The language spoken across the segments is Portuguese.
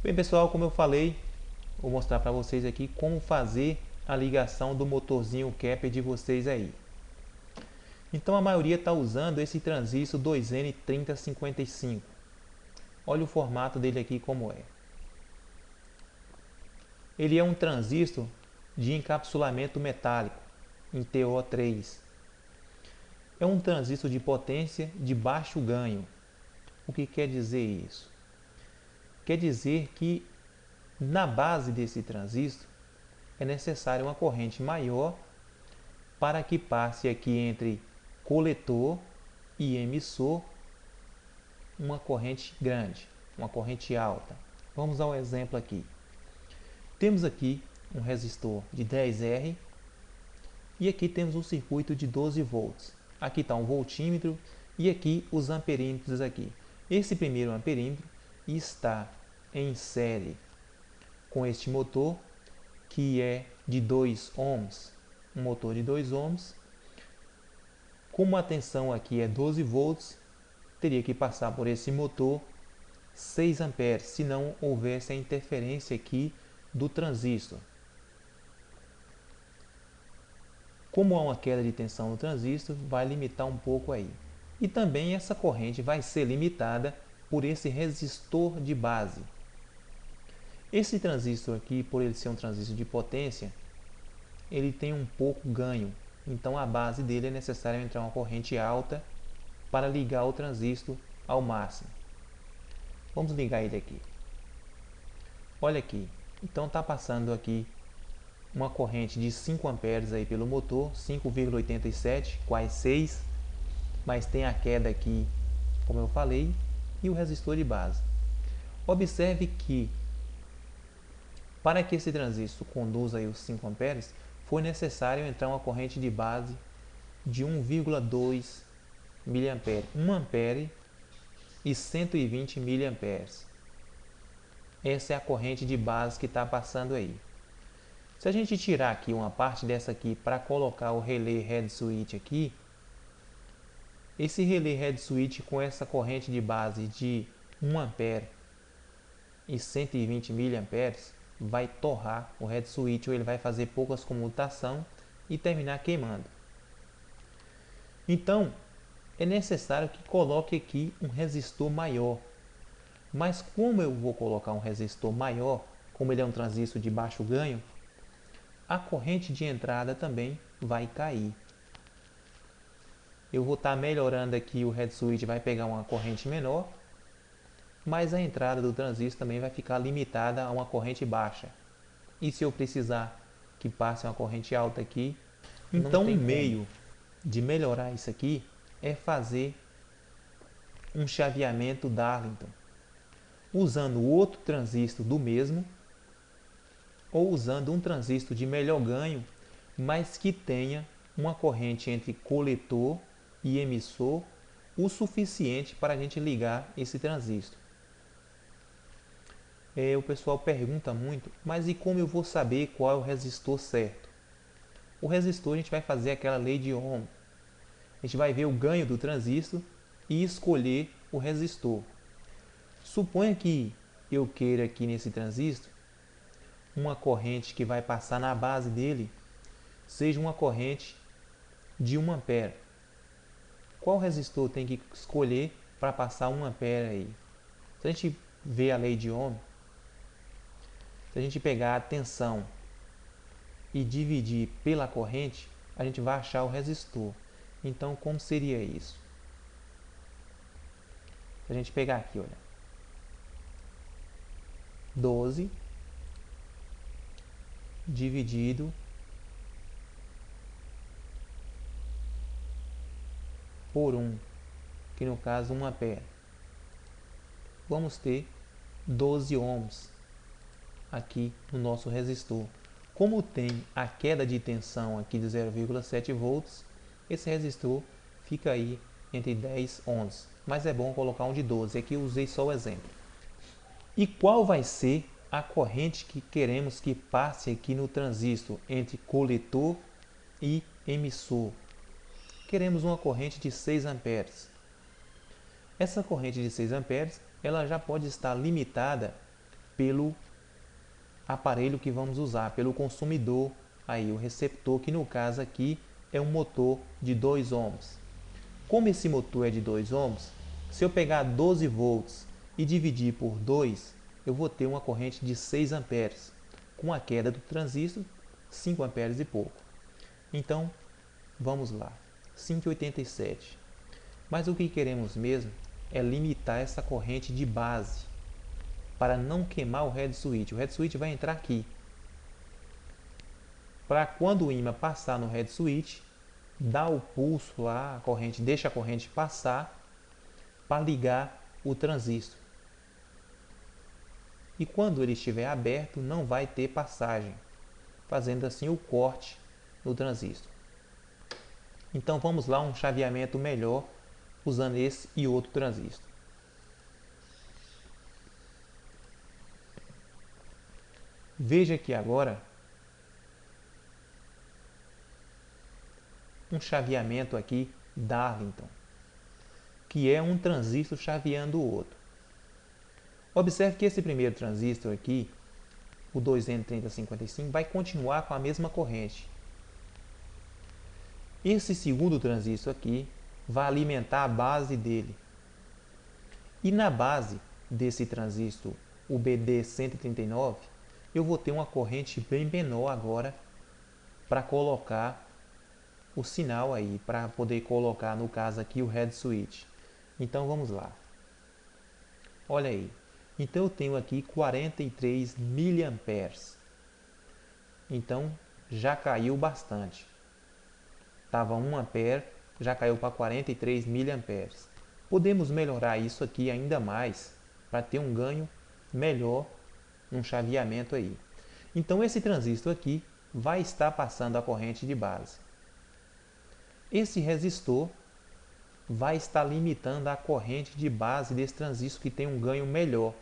Bem pessoal, como eu falei, vou mostrar para vocês aqui como fazer a ligação do motorzinho Kepler de vocês aí. Então a maioria está usando esse transistor 2N3055. Olha o formato dele aqui como é. Ele é um transistor de encapsulamento metálico em TO3. É um transistor de potência de baixo ganho. O que quer dizer isso? Quer dizer que na base desse transistor é necessária uma corrente maior para que passe aqui entre coletor e emissor uma corrente grande, uma corrente alta. Vamos ao exemplo aqui. Temos aqui um resistor de 10R e aqui temos um circuito de 12 volts. Aqui está um voltímetro e aqui os amperímetros aqui. Esse primeiro amperímetro está em série com este motor que é de 2 ohms, um motor de 2 ohms. Como a tensão aqui é 12 volts, teria que passar por esse motor 6 amperes, se não houvesse a interferência aqui do transistor. Como há uma queda de tensão no transistor, vai limitar um pouco aí. E também essa corrente vai ser limitada por esse resistor de base. Esse transistor aqui, por ele ser um transistor de potência, ele tem um pouco ganho. Então a base dele é necessário entrar uma corrente alta para ligar o transistor ao máximo. Vamos ligar ele aqui. Olha aqui. Então está passando aqui uma corrente de 5 amperes aí pelo motor, 5,87, quase 6, mas tem a queda aqui, como eu falei, e o resistor de base. Observe que para que esse transistor conduza aí os 5 amperes, foi necessário entrar uma corrente de base de 1,2 mA, 1 ampere e 120 mA. Essa é a corrente de base que está passando aí. Se a gente tirar aqui uma parte dessa aqui para colocar o relé head switch aqui, esse relé head switch com essa corrente de base de 1 ampere e 120 mA vai torrar o head switch, ou ele vai fazer poucas comutação e terminar queimando. Então é necessário que coloque aqui um resistor maior. Mas como eu vou colocar um resistor maior, como ele é um transistor de baixo ganho, a corrente de entrada também vai cair. Eu vou estar melhorando aqui, o head switch vai pegar uma corrente menor, mas a entrada do transistor também vai ficar limitada a uma corrente baixa. E se eu precisar que passe uma corrente alta aqui, então um meio de melhorar isso aqui é fazer um chaveamento Darlington, usando outro transistor do mesmo, ou usando um transistor de melhor ganho, mas que tenha uma corrente entre coletor e emissor o suficiente para a gente ligar esse transistor. O pessoal pergunta muito, mas e como eu vou saber qual é o resistor certo? O resistor a gente vai fazer aquela lei de Ohm. A gente vai ver o ganho do transistor e escolher o resistor. Suponha que eu queira aqui nesse transistor uma corrente que vai passar na base dele seja uma corrente de 1 ampere. Qual resistor tem que escolher para passar 1 ampere aí? Se a gente ver a lei de Ohm, se a gente pegar a tensão e dividir pela corrente, a gente vai achar o resistor. Então, como seria isso? Se a gente pegar aqui, olha, 12 dividido por 1, que no caso 1 ampere. Vamos ter 12 ohms aqui no nosso resistor. Como tem a queda de tensão aqui de 0,7 volts, esse resistor fica aí entre 10 ohms. Mas é bom colocar um de 12, aqui eu usei só o exemplo. E qual vai ser a corrente que queremos que passe aqui no transistor entre coletor e emissor? Queremos uma corrente de 6 amperes. Essa corrente de 6 amperes ela já pode estar limitada pelo aparelho que vamos usar, pelo consumidor, aí o receptor, que no caso aqui é um motor de 2 ohms. Como esse motor é de 2 ohms, se eu pegar 12 volts e dividir por 2, eu vou ter uma corrente de 6 amperes, com a queda do transistor, 5 amperes e pouco. Então, vamos lá, 5,87. Mas o que queremos mesmo é limitar essa corrente de base, para não queimar o head switch. O head switch vai entrar aqui. Para quando o ímã passar no head switch, dá o pulso lá, a corrente, deixa a corrente passar para ligar o transistor. E quando ele estiver aberto, não vai ter passagem, fazendo assim o corte no transistor. Então vamos lá, um chaveamento melhor usando esse e outro transistor. Veja aqui agora um chaveamento aqui Darlington, que é um transistor chaveando o outro. Observe que esse primeiro transistor aqui, o 2N3055, vai continuar com a mesma corrente. Esse segundo transistor aqui vai alimentar a base dele. E na base desse transistor, o BD139, eu vou ter uma corrente bem menor agora para colocar o sinal aí, para poder colocar, no caso aqui, o head switch. Então vamos lá. Olha aí. Então eu tenho aqui 43 miliamperes. Então já caiu bastante. Estava 1 ampere, já caiu para 43 miliamperes. Podemos melhorar isso aqui ainda mais para ter um ganho melhor no chaveamento aí. Então esse transistor aqui vai estar passando a corrente de base. Esse resistor vai estar limitando a corrente de base desse transistor que tem um ganho melhor.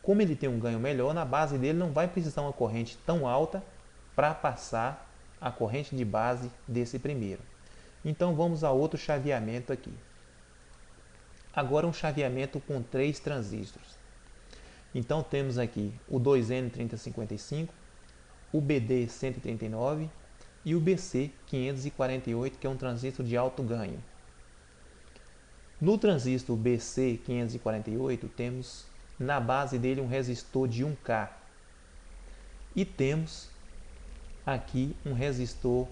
Como ele tem um ganho melhor, na base dele não vai precisar uma corrente tão alta para passar a corrente de base desse primeiro. Então vamos a outro chaveamento aqui. Agora um chaveamento com 3 transistores. Então temos aqui o 2N3055, o BD139 e o BC548, que é um transistor de alto ganho. No transistor BC548 temos na base dele um resistor de 1K. E temos aqui um resistor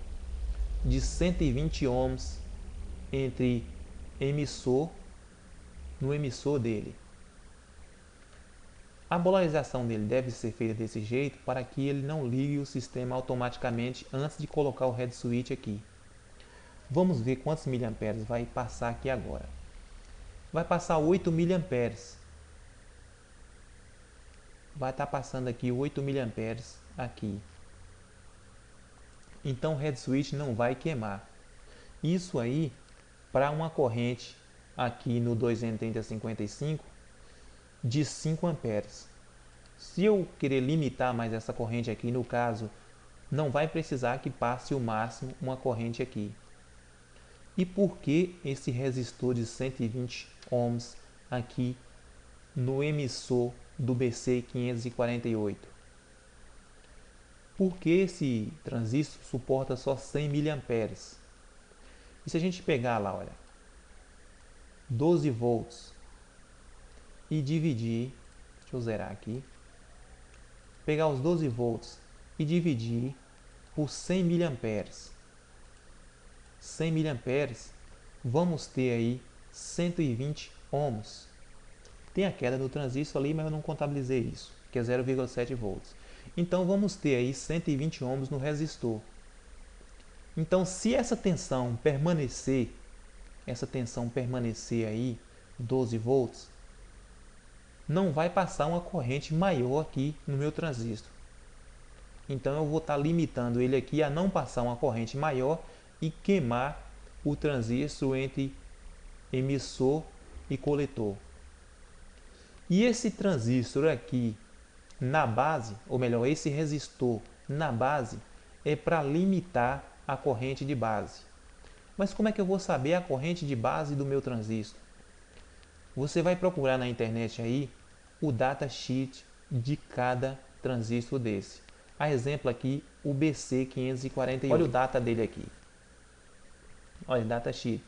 de 120 ohms entre no emissor dele. A polarização dele deve ser feita desse jeito para que ele não ligue o sistema automaticamente antes de colocar o head switch aqui. Vamos ver quantos miliamperes vai passar aqui agora. Vai passar 8 miliamperes. Vai estar passando aqui 8 miliamperes aqui. Então o head switch não vai queimar. Isso aí para uma corrente aqui no 2N3055 de 5 amperes. Se eu querer limitar mais essa corrente aqui, no caso, não vai precisar que passe o máximo uma corrente aqui. E por que esse resistor de 120 ohms aqui no emissor do BC548? Porque esse transistor suporta só 100 miliamperes. E se a gente pegar lá, olha, 12 volts e dividir, deixa eu zerar aqui, pegar os 12 volts e dividir por 100 miliamperes. 100 miliamperes, vamos ter aí 120 ohms. Tem a queda do transistor ali, mas eu não contabilizei isso, que é 0,7 volts. Então vamos ter aí 120 ohms no resistor. Então se essa tensão permanecer aí, 12 volts, não vai passar uma corrente maior aqui no meu transistor. Então eu vou estar limitando ele aqui a não passar uma corrente maior e queimar o transistor entre emissor e coletor. E esse transistor aqui na base, ou melhor, esse resistor na base é para limitar a corrente de base. Mas como é que eu vou saber a corrente de base do meu transistor? Você vai procurar na internet aí o datasheet de cada transistor desse. A exemplo aqui, o BC548. Olha o data dele aqui. Olha, datasheet.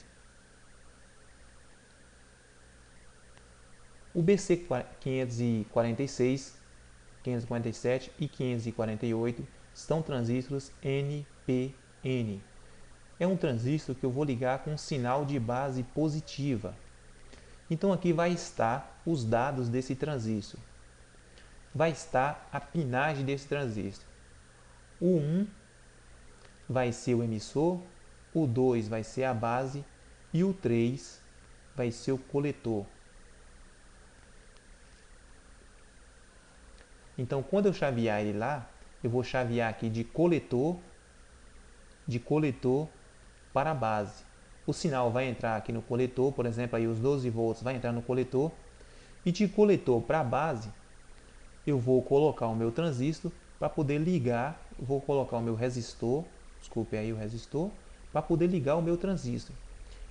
O BC546, 547 e 548 são transistores NPN. É um transistor que eu vou ligar com um sinal de base positiva. Então aqui vai estar os dados desse transistor. Vai estar a pinagem desse transistor. O 1 vai ser o emissor, o 2 vai ser a base e o 3 vai ser o coletor. Então, quando eu chavear ele lá, eu vou chavear aqui de coletor para a base. O sinal vai entrar aqui no coletor, por exemplo, aí os 12 volts vai entrar no coletor. E de coletor para a base, eu vou colocar o meu transistor para poder ligar, vou colocar o meu resistor, desculpe aí o resistor, para poder ligar o meu transistor.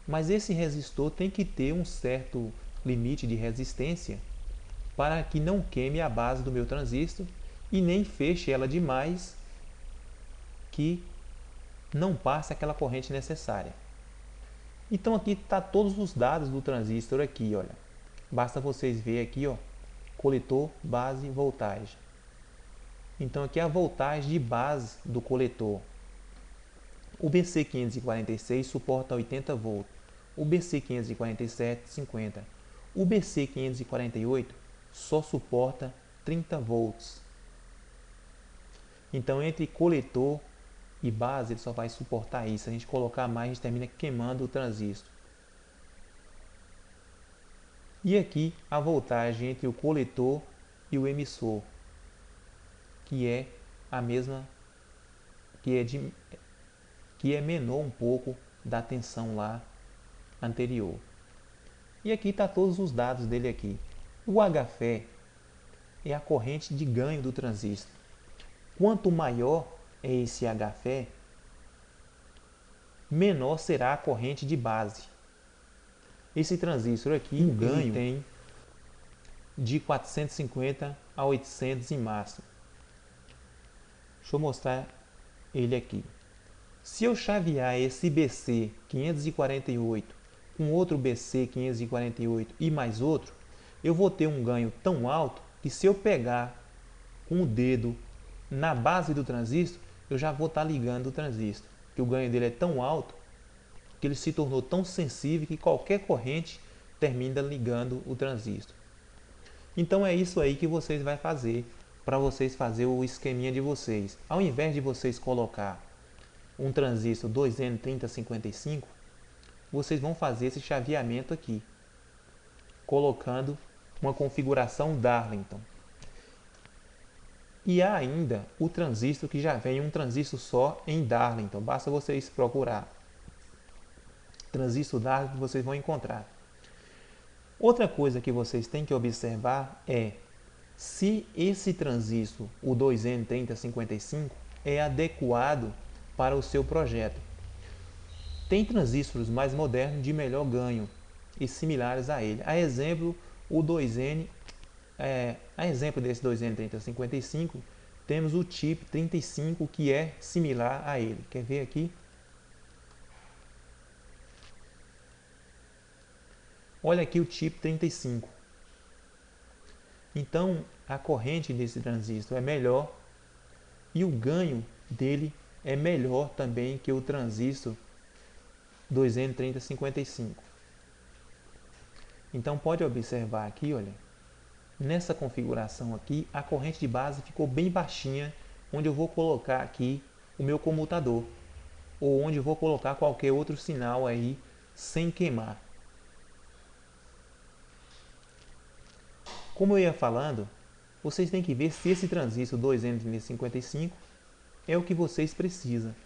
Mas esse resistor tem que ter um certo limite de resistência para que não queime a base do meu transistor e nem feche ela demais que não passe aquela corrente necessária. Então aqui está todos os dados do transistor aqui, olha. Basta vocês verem aqui, ó, coletor, base, voltagem. Então aqui é a voltagem de base do coletor. O BC546 suporta 80 volts, o BC547 50. O BC548 só suporta 30 volts. Então entre coletor e base ele só vai suportar isso. Se a gente colocar mais, a gente termina queimando o transistor. E aqui a voltagem entre o coletor e o emissor, que é a mesma, que é menor um pouco da tensão lá anterior. E aqui está todos os dados dele aqui. O HFE é a corrente de ganho do transistor. Quanto maior é esse HFE, menor será a corrente de base. Esse transistor aqui, o ganho tem de 450 a 800 em máximo. Deixa eu mostrar ele aqui. Se eu chavear esse BC548 com outro BC548 e mais outro, eu vou ter um ganho tão alto que se eu pegar com o dedo na base do transistor, eu já vou estar ligando o transistor. Que o ganho dele é tão alto que ele se tornou tão sensível que qualquer corrente termina ligando o transistor. Então é isso aí que vocês vão fazer para vocês fazer o esqueminha de vocês. Ao invés de vocês colocar um transistor 2N3055, vocês vão fazer esse chaveamento aqui, colocando uma configuração Darlington. E há ainda o transistor que já vem um transistor só em Darlington. Basta vocês procurar transistor Darlington, vocês vão encontrar. Outra coisa que vocês têm que observar é se esse transistor, o 2N3055, é adequado para o seu projeto. Tem transistores mais modernos de melhor ganho e similares a ele. A exemplo, o 2N, a exemplo desse 2N3055, temos o chip 35 que é similar a ele. Quer ver aqui? Olha aqui o chip 35. Então, a corrente desse transistor é melhor e o ganho dele é melhor também que o transistor 2N3055. Então, pode observar aqui, olha, nessa configuração aqui, a corrente de base ficou bem baixinha, onde eu vou colocar aqui o meu comutador, ou onde eu vou colocar qualquer outro sinal aí, sem queimar. Como eu ia falando, vocês têm que ver se esse transistor 2N3055 é o que vocês precisam.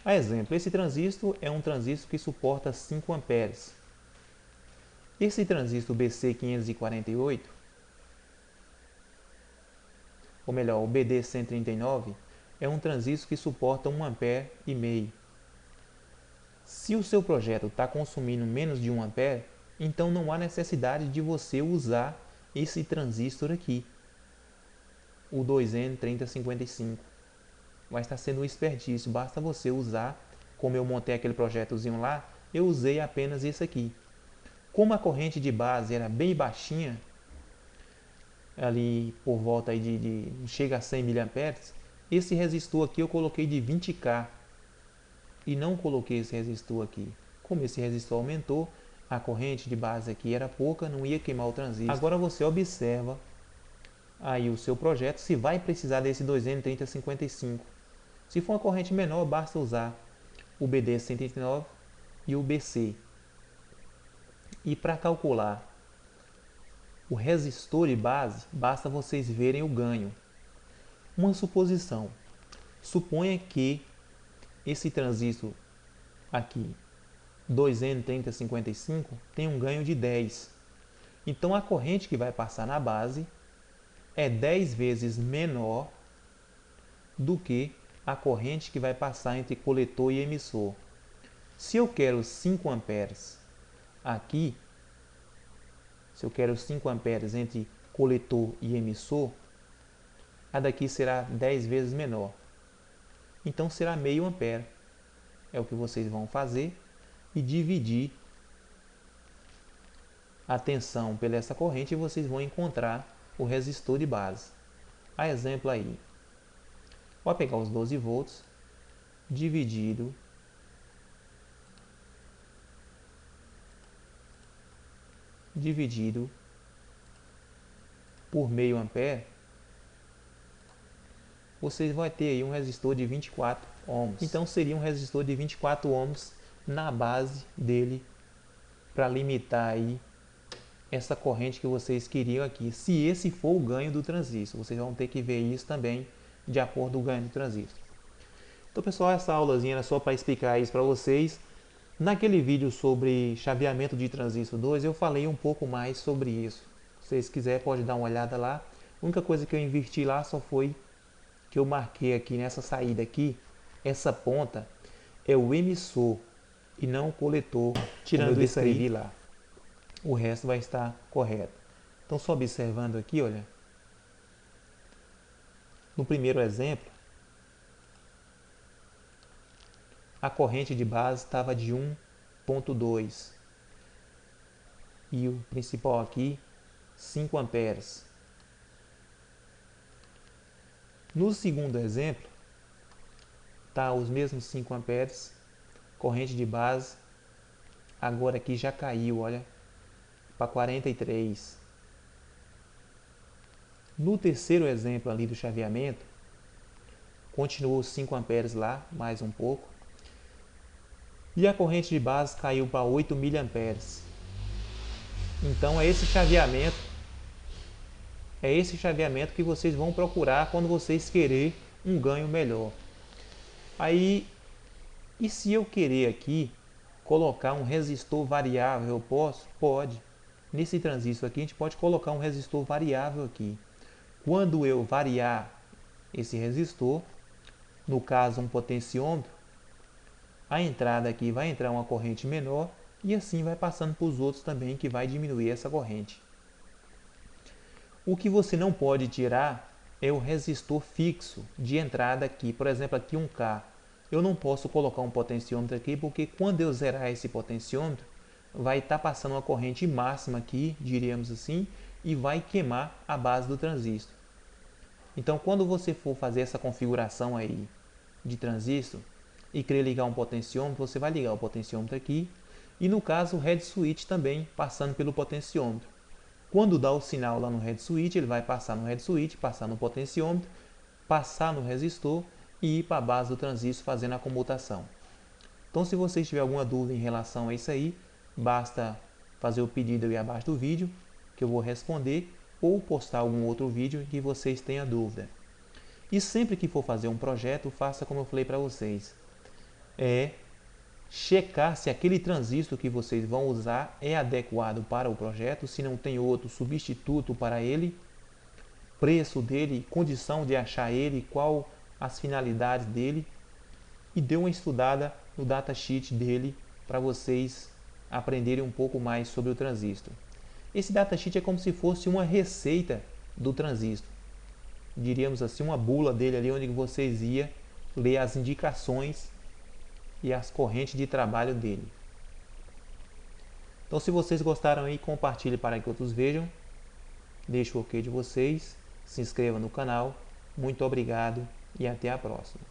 A exemplo, esse transistor é um transistor que suporta 5 amperes. Esse transistor BC548, ou melhor, o BD139, é um transistor que suporta 1,5 ampere. Se o seu projeto está consumindo menos de 1 ampere, então não há necessidade de você usar esse transistor aqui, o 2N3055. Vai estar sendo um desperdício, basta você usar, como eu montei aquele projetozinho lá, eu usei apenas esse aqui. Como a corrente de base era bem baixinha, ali por volta aí de chega a 100 mA, esse resistor aqui eu coloquei de 20K e não coloquei esse resistor aqui. Como esse resistor aumentou, a corrente de base aqui era pouca, não ia queimar o transistor. Agora você observa aí o seu projeto se vai precisar desse 2N3055. Se for uma corrente menor, basta usar o BD139 e o BC. E para calcular o resistor de base, basta vocês verem o ganho. Uma suposição. Suponha que esse transistor aqui, 2N3055, tem um ganho de 10. Então a corrente que vai passar na base é 10 vezes menor do que a corrente que vai passar entre coletor e emissor. Se eu quero 5 amperes aqui, se eu quero 5 amperes entre coletor e emissor, a daqui será 10 vezes menor. Então será meio ampere. É o que vocês vão fazer e dividir a tensão pela essa corrente e vocês vão encontrar o resistor de base. A exemplo aí, vou pegar os 12 volts dividido por meio ampere, vocês vão ter aí um resistor de 24 ohms. Então seria um resistor de 24 ohms na base dele para limitar aí essa corrente que vocês queriam aqui. Se esse for o ganho do transistor, vocês vão ter que ver isso também de acordo com o ganho do transistor. Então pessoal, essa aulazinha era só para explicar isso para vocês. Naquele vídeo sobre chaveamento de transistor 2, eu falei um pouco mais sobre isso. Se vocês quiserem, pode dar uma olhada lá. A única coisa que eu inverti lá só foi que eu marquei aqui nessa saída aqui, essa ponta é o emissor e não o coletor, tirando isso aí lá. O resto vai estar correto. Então só observando aqui, olha, no primeiro exemplo, a corrente de base estava de 1,2 e o principal aqui 5 amperes. No segundo exemplo, tá os mesmos 5 amperes, corrente de base, agora aqui já caiu, olha, para 43. No terceiro exemplo ali do chaveamento, continuou os 5 amperes lá, mais um pouco, e a corrente de base caiu para 8 miliamperes. Então é esse chaveamento que vocês vão procurar quando vocês querem um ganho melhor. Aí, e se eu querer aqui colocar um resistor variável, eu posso? Pode. Nesse transistor aqui a gente pode colocar um resistor variável aqui. Quando eu variar esse resistor, no caso um potenciômetro, a entrada aqui vai entrar uma corrente menor e assim vai passando para os outros também, que vai diminuir essa corrente. O que você não pode tirar é o resistor fixo de entrada aqui, por exemplo aqui 1K. Eu não posso colocar um potenciômetro aqui porque quando eu zerar esse potenciômetro vai estar passando uma corrente máxima aqui, diríamos assim, e vai queimar a base do transistor. Então quando você for fazer essa configuração aí de transistor e querer ligar um potenciômetro, você vai ligar o potenciômetro aqui e no caso o head switch também passando pelo potenciômetro. Quando dá o sinal lá no head switch, ele vai passar no head switch, passar no potenciômetro, passar no resistor e ir para a base do transistor fazendo a comutação. Então se vocês tiverem alguma dúvida em relação a isso aí, basta fazer o pedido aí abaixo do vídeo que eu vou responder ou postar algum outro vídeo que vocês tenham dúvida. E sempre que for fazer um projeto, faça como eu falei para vocês. Checar se aquele transistor que vocês vão usar é adequado para o projeto, se não tem outro substituto para ele, preço dele, condição de achar ele, qual as finalidades dele, e dê uma estudada no datasheet dele para vocês aprenderem um pouco mais sobre o transistor. Esse datasheet é como se fosse uma receita do transistor. Diríamos assim, uma bula dele ali onde vocês iam ler as indicações e as correntes de trabalho dele. Então, se vocês gostaram aí, compartilhe para que outros vejam. Deixe o ok de vocês, se inscreva no canal. Muito obrigado e até a próxima.